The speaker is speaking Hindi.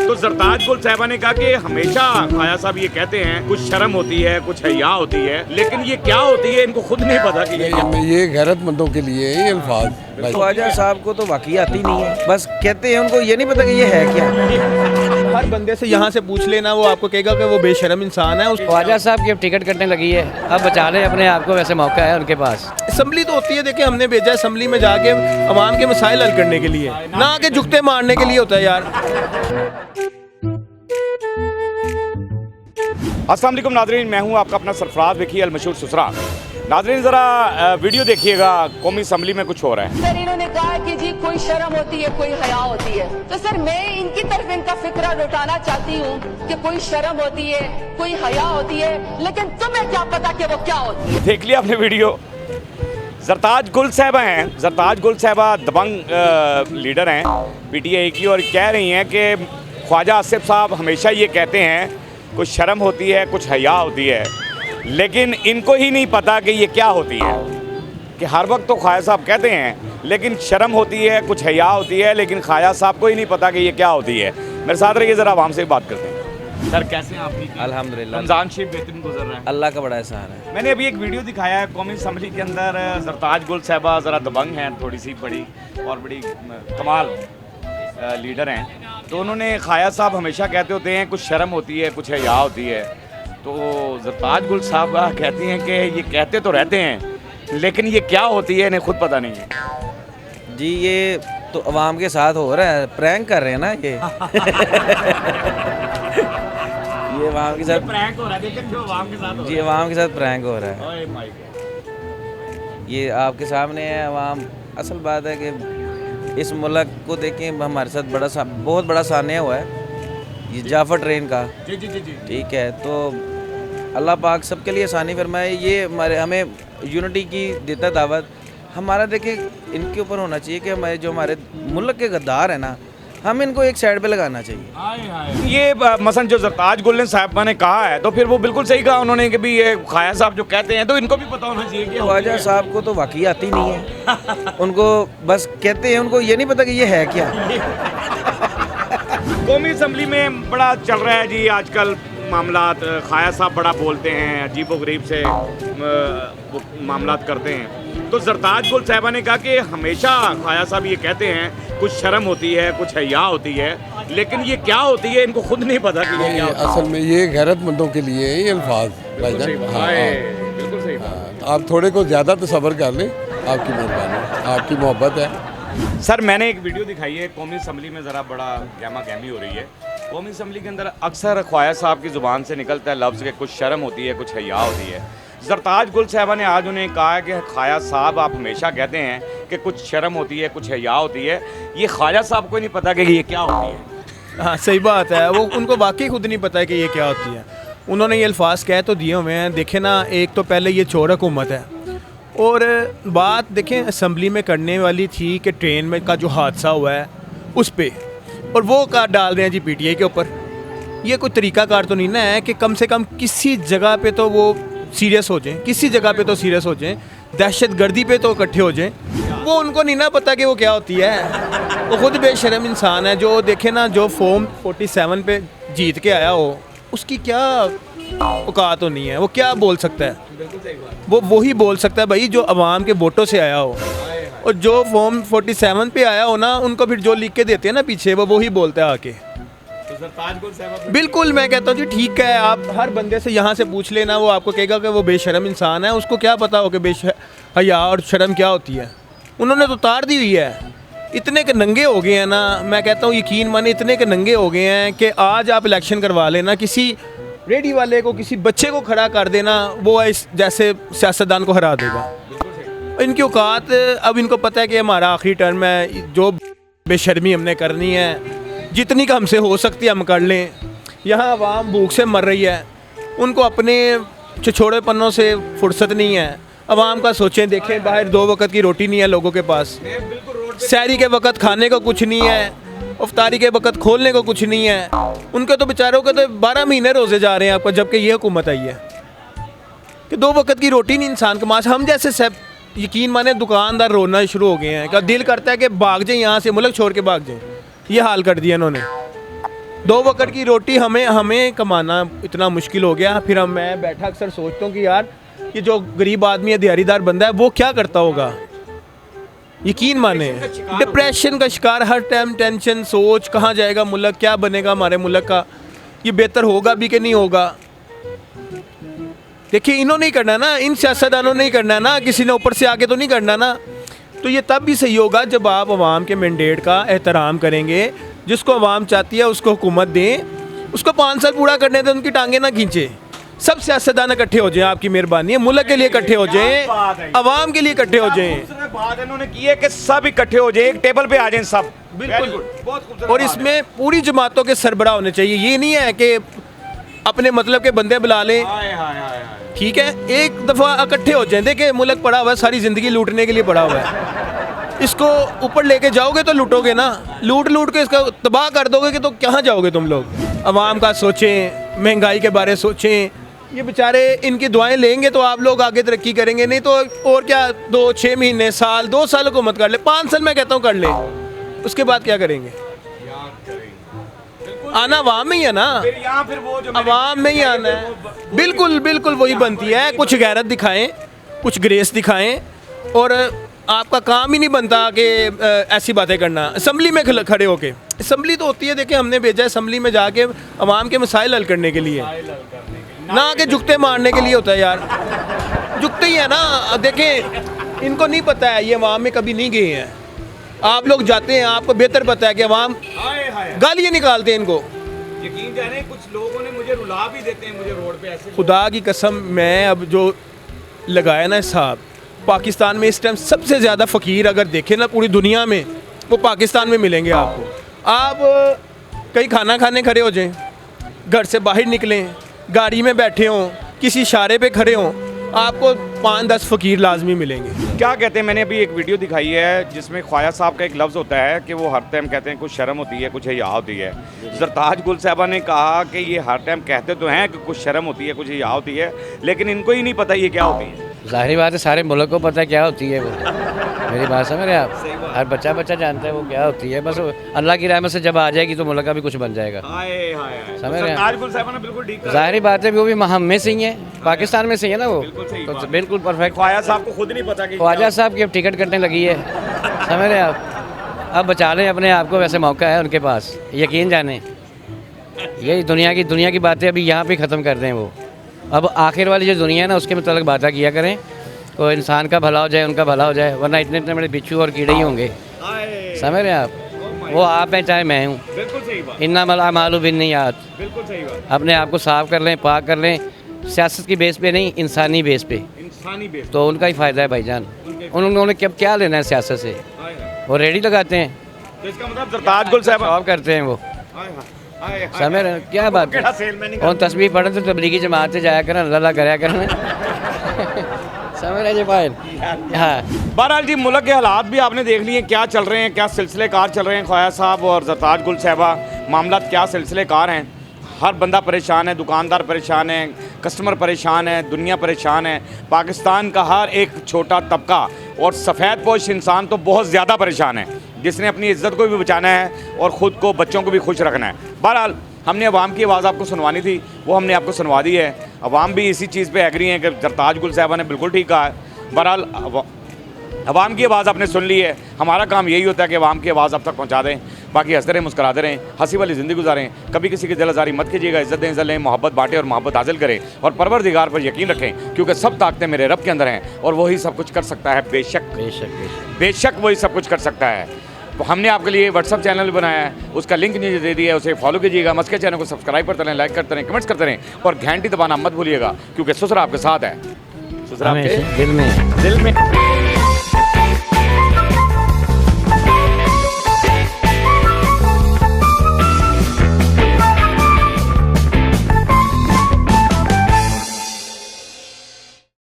तो जरताज गुल साहिबा ने कहा कि हमेशा ख्वाजा साहब ये कहते हैं कुछ शर्म होती है, कुछ हया होती है, लेकिन ये क्या होती है इनको खुद नहीं पता कि ये गैरतमंदों के लिए ये अल्फाज। ख्वाजा साहब को तो वाकई आती नहीं है, बस कहते हैं, उनको ये नहीं पता कि ये है क्या। हर बंदे से यहाँ से पूछ लेना, वो आपको कहेगा कि वो बेशरम इंसान है। ख्वाजा साहब की अब टिकट कटने लगी है, अब बचा लें अपने आप को, वैसे मौका है उनके पास। असम्बली तो होती है, देखिए हमने भेजा है असम्बली में जाके अवाम के मसाइल हल करने के लिए, ना कि झुकते मारने के लिए होता है यार। अस्सलाम वालेकुम नाज़रीन, मैं हूं आपका अपना सरफराज विकी अल मशहूर सुसरा। नाज़रीन ज़रा वीडियो देखिएगा, कौमी असम्बली में कुछ हो रहा है। सर इन्होंने कहा कि जी कोई शर्म होती है, कोई हया होती है, तो सर मैं इनकी तरफ इनका फिक्रा लौटाना चाहती हूँ कि कोई शर्म होती है, कोई हया होती है, लेकिन तुम्हें क्या पता कि वो क्या होती है। देख लिया आपने वीडियो। जरताज गुल साहिबा हैं, जरताज गुल साहिबा दबंग लीडर हैं PTI की, और कह रही हैं कि ख्वाजा आसिफ साहब हमेशा ये कहते हैं कुछ शर्म होती है, कुछ हया होती है, लेकिन इनको ही नहीं पता कि ये क्या होती है। कि हर वक्त तो ख्वाजा साहब कहते हैं, लेकिन शर्म होती है, कुछ हया होती है, लेकिन ख्वाजा साहब को ही नहीं पता कि ये क्या होती है। मेरे साथ रहिए, ज़रा आवाम से बात करते हैं। सर कैसे हैं आप? अल्हम्दुलिल्लाह, रमज़ान शरीफ बेहतरीन गुजर रहा है, अल्लाह का बड़ा एहसान है। मैंने अभी एक वीडियो दिखाया है कौमी असम्बली के अंदर, जरताज गुल साहिबा ज़रा दबंग हैं, थोड़ी सी बड़ी और बड़ी कमाल लीडर हैं। तो उन्होंने ख्वाजा साहब हमेशा कहते होते हैं कुछ शर्म होती है, कुछ हया होती है। तो जरताज गुल साहिबा कहती हैं कि ये कहते तो रहते हैं, लेकिन ये क्या होती है इन्हें खुद पता नहीं है। जी ये तो अवाम के साथ हो रहा है, प्रैंक कर रहे हैं ना ये। ये अवाम के साथ प्रैंक हो रहा है, लेकिन जो अवाम के साथ जी अवाम के साथ प्रैंक हो रहा है। ओए माय गॉड। ये आपके सामने है अवाम। असल बात है कि इस मुल्क को देखें, हमारे साथ बहुत बड़ा सान्या हुआ है ये जाफर ट्रेन का। जी जी जी जी। ठीक है, तो अल्लाह पाक सबके लिए आसानी फरमाए। ये हमें यूनिटी की देता दावत। हमारा देखिए इनके ऊपर होना चाहिए कि हमारे मुल्क के गद्दार हैं ना, हम इनको एक साइड पे लगाना चाहिए। ये मसलन जो जरताज गुल साहिबा ने कहा है, तो फिर वो बिल्कुल सही कहा उन्होंने कि भी ये ख्वाजा साहब जो कहते हैं, तो इनको भी पता होना चाहिए कि ख्वाजा साहब को तो वाकई आती नहीं है। उनको बस कहते हैं, उनको ये नहीं पता कि ये है क्या। कौमी असम्बली में बड़ा चल रहा है जी आजकल मामलात। ख्वाजा साहब बड़ा बोलते हैं, अजीबो गरीब से वो मामलात करते हैं। तो जरताज गुल साहिबा ने कहा कि हमेशा ख्वाजा साहब ये कहते हैं कुछ शर्म होती है, कुछ हया होती है, लेकिन ये क्या होती है इनको खुद नहीं पता कि ये क्या होती है। असल में ये गैरतमंदों के लिए ये अल्फाज भाईजान। बिल्कुल सही बात। आप थोड़े को ज़्यादा तसव्वुर कर लें, आपकी मेहरबानी, आपकी मोहब्बत है। सर मैंने एक वीडियो दिखाई है कौमी असम्बली में, ज़रा बड़ा गहमा गहमी हो रही है। कौमी असम्बली के अंदर अक्सर ख्वाजा साहब की ज़ुबान से निकलता है लफ्ज़ के कुछ शर्म होती है, कुछ हया होती है। जरताज गुल साहिबा ने आज उन्हें कहा कि ख्वाजा साहब आप हमेशा कहते हैं कि कुछ शर्म होती है, कुछ हया होती है, ये ख्वाजा साहब को नहीं पता कि ये क्या होती है। हाँ सही बात है, वो उनको वाकई खुद नहीं पता है कि ये क्या होती है। उन्होंने ये अल्फाज कह तो दिए हुए हैं। देखें ना, एक तो पहले ये चोर हुकूमत है, और बात देखें असम्बली में करने वाली थी कि ट्रेन में का जो हादसा हुआ है उस पर, और वो कार डाल रहे हैं जी PTI के ऊपर। ये कोई तरीकाकार तो नहीं ना है कि कम से कम किसी जगह पे तो वो सीरियस हो जाएं, किसी जगह पे तो सीरियस हो जाएं, दहशत गर्दी पे तो इकट्ठे हो जाएं। वो उनको नहीं ना पता कि वो क्या होती है। वो खुद बेशरम इंसान है। जो देखे ना, जो फॉर्म 47 पे जीत के आया हो, उसकी क्या औकात तो नहीं है, वो क्या बोल सकता है। वो वही बोल सकता है भाई जो अवाम के वोटों से आया हो, और जो फॉर्म 47 पे आया हो ना, उनको फिर जो लिख के देते हैं ना पीछे, वो वही बोलता है आके। बिल्कुल, मैं कहता हूँ जी ठीक है, आप हर बंदे से यहाँ से पूछ लेना, वो आपको कहेगा कि वो बेशरम इंसान है। उसको क्या पता हो कि हया और शर्म क्या होती है। उन्होंने तो तार दी हुई है। इतने के नंगे हो गए हैं ना, मैं कहता हूँ यकीन माने इतने के नंगे हो गए हैं कि आज आप इलेक्शन करवा लेना, किसी रेडी वाले को, किसी बच्चे को खड़ा कर देना, वो इस जैसे सियासतदान को हरा देगा। इनकी औकात, अब इनको पता है कि हमारा आखिरी टर्म है, जो बेशर्मी हमने करनी है, जितनी का हमसे हो सकती है हम कर लें। यहाँ आवाम भूख से मर रही है, उनको अपने छिछोड़े पन्नों से फुर्सत नहीं है। आवाम का सोचें, देखें, बाहर 2 वक्त की रोटी नहीं है लोगों के पास, सहरी के वक्त खाने को कुछ नहीं है, इफ्तारी के वक्त खोलने को कुछ नहीं है। उनके तो बेचारों के तो 12 महीने रोज़े जा रहे हैं आपका, जबकि ये हुकूमत आई है कि 2 वक्त की रोटी नहीं इंसान के पास। हम जैसे सब यकीन माने दुकानदार रोना शुरू हो गए हैं। का दिल करता है कि भाग जाए यहाँ से, मुल्क छोड़ के भाग जाए। ये हाल कर दिया इन्होंने। 2 वक्त की रोटी हमें कमाना इतना मुश्किल हो गया। फिर मैं बैठा अक्सर सोचता हूँ कि यार ये जो गरीब आदमी है, दिहाड़ीदार बंदा है, वो क्या करता होगा। यकीन माने डिप्रेशन का शिकार, हर टाइम टेंशन, सोच कहाँ जाएगा मुल्क, क्या बनेगा हमारे मुल्क का, ये बेहतर होगा भी कि नहीं होगा। देखिए इन्होंने नहीं करना ना, इन सियासतदानों ने नहीं करना ना, किसी ने ऊपर से आके तो नहीं करना ना। तो ये तब भी सही होगा जब आप अवाम के मैंडेट का एहतराम करेंगे। जिसको अवाम चाहती है उसको हुकूमत दें, उसको 5 साल पूरा करने दें, उनकी टांगें ना खींचे। सब सियासतदान इकट्ठे हो जाएं, आपकी मेहरबानी है, मुल्क के लिए इकट्ठे हो जाएं, अवाम के लिए इकट्ठे हो जाएं। बात इन्होंने की है कि सब इकट्ठे हो जाएं, एक टेबल पे आ जाएं सब। बिल्कुल। बहुत खूबसूरत और बात इसमें पूरी जमातों के सरबराह होने चाहिए। ये नहीं है कि अपने मतलब के बंदे बुला लें, ठीक है, एक दफ़ा इकट्ठे हो जाएं। देखिए मुल्क पड़ा हुआ है, सारी ज़िंदगी लूटने के लिए पड़ा हुआ है। इसको ऊपर लेके जाओगे तो लूटोगे ना, लूट के इसका तबाह कर दोगे कि तो कहाँ जाओगे तुम लोग। अवाम का सोचें, महंगाई के बारे सोचें। ये बेचारे इनकी दुआएं लेंगे तो आप लोग आगे तरक्की करेंगे, नहीं तो और क्या 2-6 महीने, साल, 2 साल हुकूमत कर ले, 5 साल मैं कहता हूँ कर ले, उसके बाद क्या करेंगे। आना अवाम में ही है ना, फिर वो जो अवाम में ही आना है। बिल्कुल बिल्कुल वही बनती है। कुछ गैरत दिखाएं, कुछ ग्रेस दिखाएं, और आपका काम ही नहीं बनता कि ऐसी बातें करना। असम्बली में खड़े होके, असम्बली तो होती है, देखिए हमने भेजा है असम्बली में जाके अवाम के मसाइल हल करने के लिए, ना कि जुगते मारने के लिए होता है यार। जुगते ही है ना। देखें इनको नहीं पता है, ये अवाम में कभी नहीं गए हैं। आप लोग जाते हैं, आपको बेहतर पता है कि अवाम गालियाँ निकालते हैं इनको। यकीन जाने कुछ लोगों ने मुझे रुला भी देते हैं, मुझे रोड पे ऐसे। खुदा की कसम, मैं अब जो लगाया ना हिसाब, पाकिस्तान में इस टाइम सबसे ज़्यादा फ़कीर अगर देखें ना पूरी दुनिया में, वो पाकिस्तान में मिलेंगे आपको। आप कहीं खाना खाने खड़े हो जाएं, घर से बाहर निकलें, गाड़ी में बैठे हों, किसी इशारे पे खड़े हों, आपको 5-10 फ़कीर लाजमी मिलेंगे। क्या कहते हैं, मैंने अभी एक वीडियो दिखाई है जिसमें ख्वाजा साहब का एक लफ्ज़ होता है कि वो हर टाइम कहते हैं कुछ शर्म होती है, कुछ हया होती है। ज़रताज गुल साहबा ने कहा कि ये हर टाइम कहते तो हैं कि कुछ शर्म होती है, कुछ हया होती है, लेकिन इनको ही नहीं पता ये क्या होती है। ज़ाहिर बात है सारे मुल्क को पता है क्या होती है वो। मेरी बात समझ रहे हैं आप? हर बच्चा जानता है वो क्या होती है। बस अल्लाह की रहमत से जब आ जाएगी तो मुल्क का भी कुछ बन जाएगा। समझ रहे हैं? ज़रताज गुल साहबा ने बिल्कुल ठीक कहा। ज़ाहिर बात है वो भी हम में से ही है, पाकिस्तान में से ही है ना वो, तो बिल्कुल परफेक्ट। ख्वाजा साहब को खुद नहीं पता कि ख्वाजा साहब की अब टिकट कटने लगी है, समझ रहे हैं आप? अब बचा लें अपने आप को, वैसे मौका है उनके पास, यकीन जाने। यही दुनिया की बातें अभी यहाँ पे ख़त्म कर दें वो। अब आखिर वाली जो दुनिया है ना उसके मतलब बातें किया करें तो इंसान का भला हो जाए, उनका भला हो जाए, वरना इतने बड़े बिच्छू और कीड़े ही होंगे। समझ रहे हैं आप? वो आप हैं चाहे मैं हूँ। बिल्कुल सही बात, इन्नमल अमालु बिन्नियात। बिल्कुल सही बात। अपने आप को साफ़ कर लें, पाक कर लें, सियासत की बेस पे नहीं, इंसानी बेस पे, इंसानी बेस। तो उनका ही फ़ायदा है भाईजान। उन्होंने क्या लेना है सियासत से? वो रेडी लगाते हैं, तो इसका मतलब ज़रताज गुल साहब सॉल्व करते हैं वो। समझ रहे हैं? क्या बात है? और तस्बीह पढ़े तो तबलीगी जमात से जाया करें, अल्लाह कराया करें। समझ रहे जी भाई? हाँ, बहरहाल जी मुल्क के हालात भी आपने देख लिए क्या चल रहे हैं, क्या सिलसिले कार चल रहे हैं। ख्वाजा साहब और ज़रताज गुल साहबा मामला क्या सिलसिले कार हैं। हर बंदा परेशान है, दुकानदार परेशान है, कस्टमर परेशान है, दुनिया परेशान है। पाकिस्तान का हर एक छोटा तबका और सफ़ेद पोश इंसान तो बहुत ज़्यादा परेशान है, जिसने अपनी इज़्ज़त को भी बचाना है और ख़ुद को, बच्चों को भी खुश रखना है। बहरहाल हमने अवाम की आवाज़ आपको सुनवानी थी, वो हमने आपको सुनवा दी है। अवाम भी इसी चीज़ पे एग्री हैं कि ज़रताज गुल साहबा ने बिल्कुल ठीक कहा है। बहरहाल अवाम की आवाज़ आपने सुन ली है, हमारा काम यही होता है कि अवाम की आवाज़ आप तक पहुँचा दें। बाकी हंसते रहें, मुस्कुराते रहें, हंसी वाली ज़िंदगी गुजारें, कभी किसी की दिलआज़ारी मत कीजिएगा, इज़्ज़त दें, इज़्ज़त लें, मोहब्बत बांटें और मोहब्बत हासिल करें, और परवरदिगार पर यकीन रखें, क्योंकि सब ताकतें मेरे रब के अंदर हैं और वही सब कुछ कर सकता है। बेशक वही सब कुछ कर सकता है। तो हमने आपके लिए व्हाट्सअप चैनल बनाया है, उसका लिंक नीचे दे दिया है, उसे फॉलो कीजिएगा। मस्के चैनल को सब्सक्राइब करते रहें, लाइक करते रहें, कमेंट्स करते रहें, और घंटी दबाना मत भूलिएगा, क्योंकि ससुर आपके साथ है। ससुर आपके दिल में।